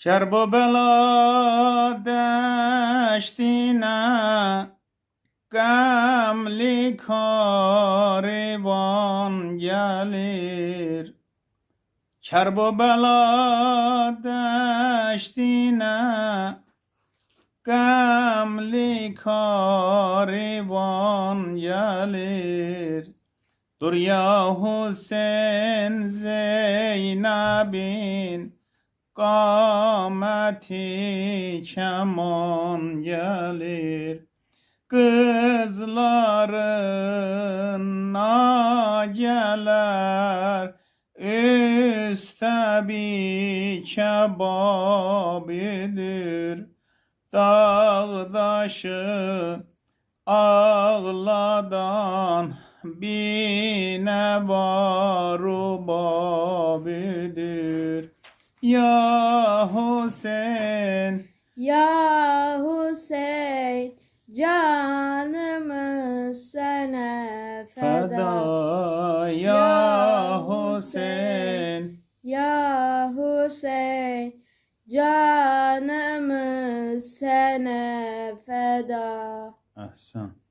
Kerb bela deştine gamli karivan gelir. Kerb bela deştine gamli karivan gelir. Dur ya Hüseyin Zeynep'in kâmeti keman gelir. Kızlarına geler üste bir kebabidir. Dağdaşı ağladan bine varu babidir. Ya Hüseyin, Ya Hüseyin, canımız sana feda. feda. Ya Hüseyin, Ya Hüseyin, canımız sana feda. ahsen.